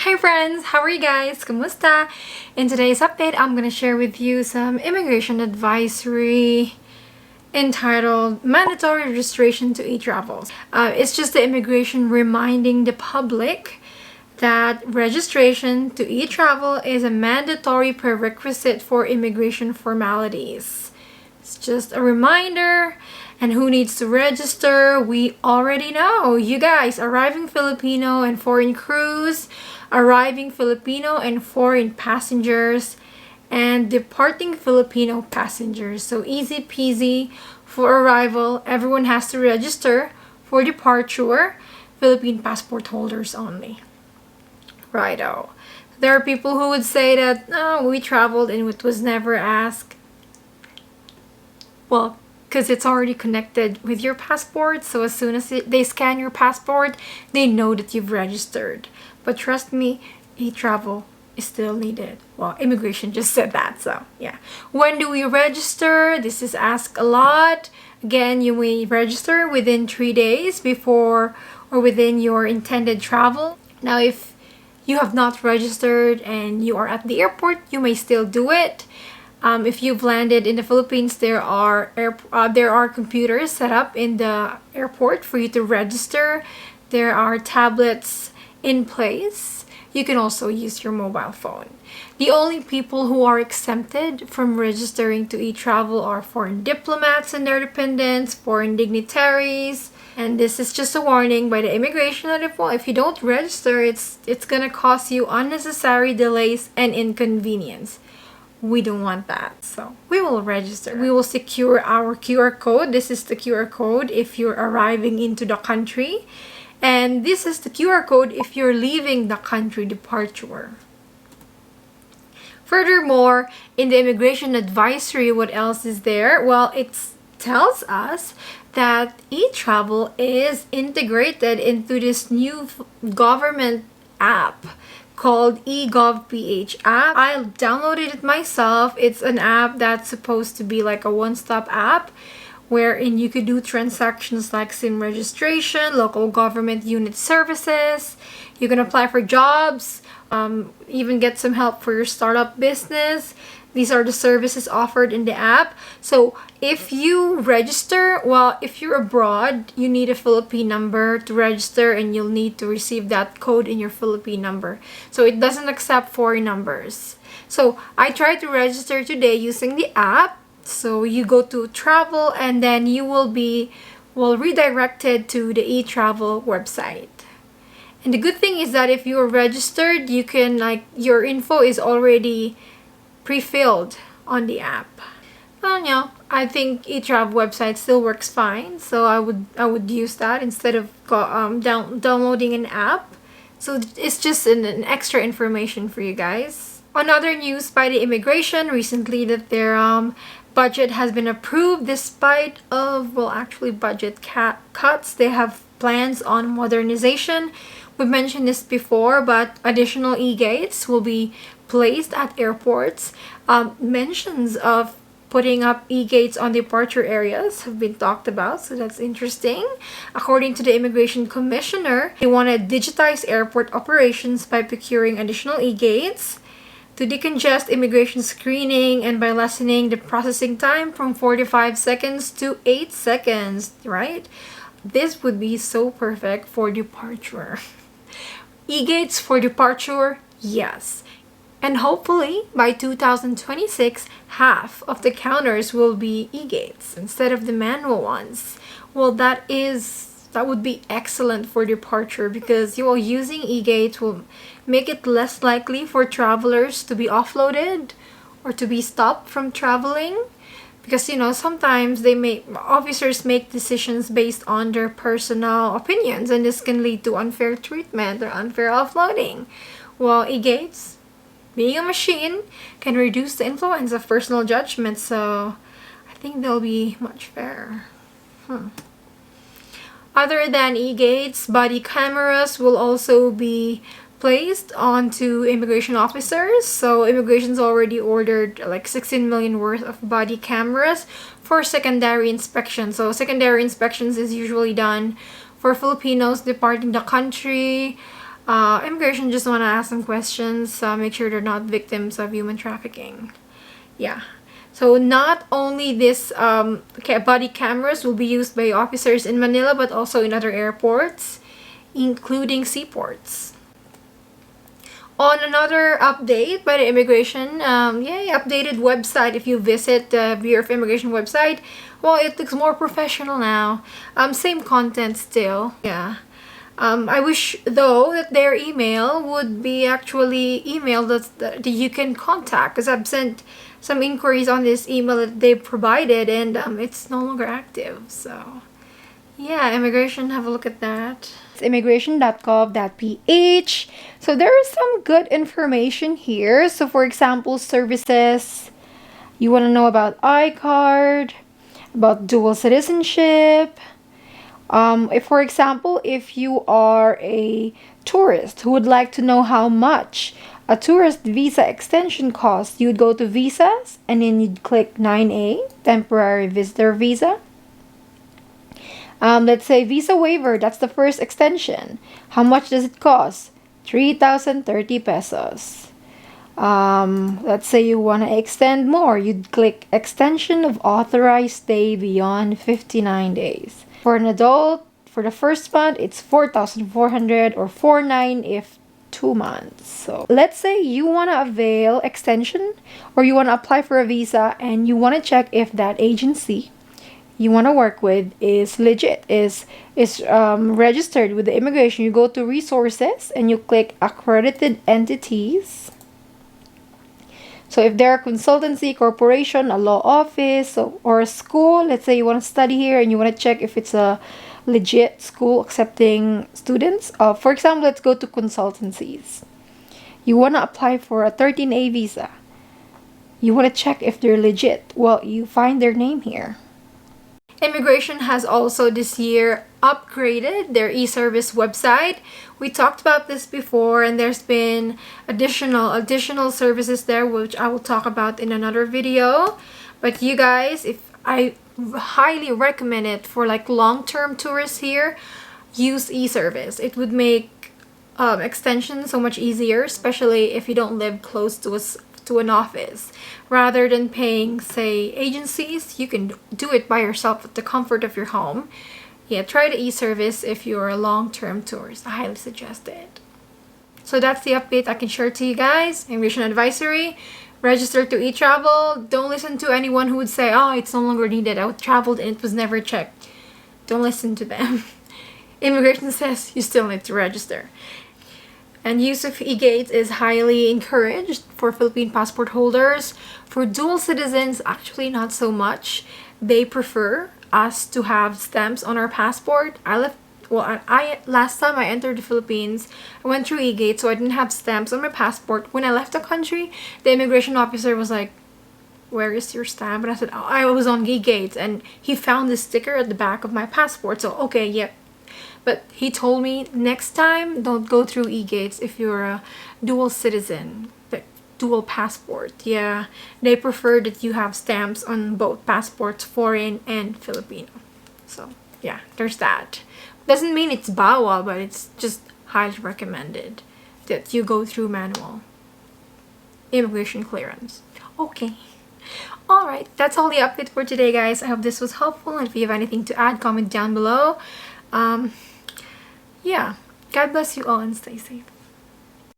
Hi friends! How are you guys? Kumusta? In today's update, I'm gonna share with you some immigration advisory entitled Mandatory Registration to E-Travel. It's just the immigration reminding the public that registration to e-travel is a mandatory prerequisite for immigration formalities. It's just a reminder. And who needs to register? We already know. You guys, arriving Filipino and foreign crews, arriving Filipino and foreign passengers, and departing Filipino passengers. So easy peasy for arrival. Everyone has to register. For departure, Philippine passport holders only. Righto. There are people who would say that, oh, we traveled and it was never asked. Well, because it's already connected with your passport, so as soon as they scan your passport, they know that you've registered. But trust me, e-travel is still needed. Well, immigration just said that, so yeah. When do we register? This is asked a lot. Again, you may register within 3 days before or within your intended travel. Now, if you have not registered and you are at the airport, you may still do it. If you've landed in the Philippines, there are computers set up in the airport for you to register. There are tablets in place. You can also use your mobile phone. The only people who are exempted from registering to e-travel are foreign diplomats and their dependents, foreign dignitaries, and this is just a warning by the immigration authority. If you don't register, it's gonna cause you unnecessary delays and inconvenience. We don't want that, so we will register. We will secure our QR code. This is the QR code if you're arriving into the country, and this is the QR code if you're leaving the country departure. Furthermore, in the immigration advisory, what else is there? Well, it tells us that e-travel is integrated into this new government app called eGovPH app. I downloaded it myself. It's an app that's supposed to be like a one-stop app wherein you could do transactions like SIM registration, local government unit services. You can apply for jobs, even get some help for your startup business. These are the services offered in the app. So if you register, well, if you're abroad, you need a Philippine number to register and you'll need to receive that code in your Philippine number. So it doesn't accept foreign numbers. So I tried to register today using the app. So you go to travel and then you will be redirected to the e-travel website. And the good thing is that if you're registered, you can your info is already pre-filled on the app. Well, I think e-travel website still works fine, so I would use that instead of downloading an app. So it's just an extra information for you guys. Another news by the immigration recently that their budget has been approved despite of budget cuts. They have plans on modernization. We've mentioned this before, but additional e-gates will be placed at airports. Mentions of putting up e-gates on departure areas have been talked about, so that's interesting. According to the Immigration Commissioner, they want to digitize airport operations by procuring additional e-gates to decongest immigration screening and by lessening the processing time from 45 seconds to 8 seconds, right? This would be so perfect for departure. E-gates for departure, yes. And hopefully, by 2026, half of the counters will be e-gates instead of the manual ones. Well, that would be excellent for departure because using e-gates will make it less likely for travelers to be offloaded or to be stopped from traveling. Because, sometimes officers make decisions based on their personal opinions, and this can lead to unfair treatment or unfair offloading. Well, e-gates, being a machine, can reduce the influence of personal judgment, so I think they'll be much fairer. Other than e-gates, body cameras will also be placed onto immigration officers. So immigration's already ordered 16 million worth of body cameras for secondary inspection. So secondary inspections is usually done for Filipinos departing the country, Immigration just want to ask some questions, make sure they're not victims of human trafficking. Yeah. So not only this body cameras will be used by officers in Manila, but also in other airports, including seaports. On another update by the immigration, updated website. If you visit the Bureau of Immigration website, well, it looks more professional now. Same content still. Yeah. I wish though that their email would be actually email that you can contact, because I've sent some inquiries on this email that they provided, and it's no longer active. So yeah, immigration, have a look at that. It's immigration.gov.ph. So there is some good information here. So for example, services, you want to know about iCard, about dual citizenship. If, for example, if you are a tourist who would like to know how much a tourist visa extension costs, you'd go to visas and then you'd click 9A, temporary visitor visa. Let's say visa waiver, that's the first extension. How much does it cost? 3,030 pesos. Let's say you want to extend more, you'd click extension of authorized stay beyond 59 days. For an adult, for the first month, it's 4,400 or 49 if 2 months. So let's say you want to avail extension or you want to apply for a visa and you want to check if that agency you want to work with is legit, is registered with the immigration. You go to resources and you click accredited entities. So if they're a consultancy, corporation, a law office, or a school, let's say you want to study here and you want to check if it's a legit school accepting students. For example, let's go to consultancies. You want to apply for a 13A visa. You want to check if they're legit. Well, you find their name here. Immigration has also this year upgraded their e-service website. We talked about this before, and there's been additional services there, which I will talk about in another video. But you guys, I highly recommend it for like long-term tourists here, use e-service. It would make extension so much easier, especially if you don't live close to an office. Rather than paying, say, agencies, you can do it by yourself at the comfort of your home. Yeah, try the e-service if you're a long-term tourist. I highly suggest it. So that's the update I can share to you guys. Immigration advisory. Register to e-travel. Don't listen to anyone who would say, oh, it's no longer needed. I traveled and it was never checked. Don't listen to them. Immigration says you still need to register. And use of e-gates is highly encouraged for Philippine passport holders. For dual citizens, actually not so much. They prefer us to have stamps on our passport. Last time I entered the Philippines, I went through e-gate, so I didn't have stamps on my passport. When I left the country, the immigration officer was like, where is your stamp? And I said, oh, I was on e-gate, and he found this sticker at the back of my passport. So okay, yep. But he told me next time don't go through e-gates if you're a dual citizen, like dual passport. Yeah, they prefer that you have stamps on both passports, foreign and Filipino. So yeah, there's that. Doesn't mean it's bawal, but it's just highly recommended that you go through manual immigration clearance. Okay. Alright, that's all the update for today, guys. I hope this was helpful. And if you have anything to add, comment down below. Yeah, God bless you all and stay safe.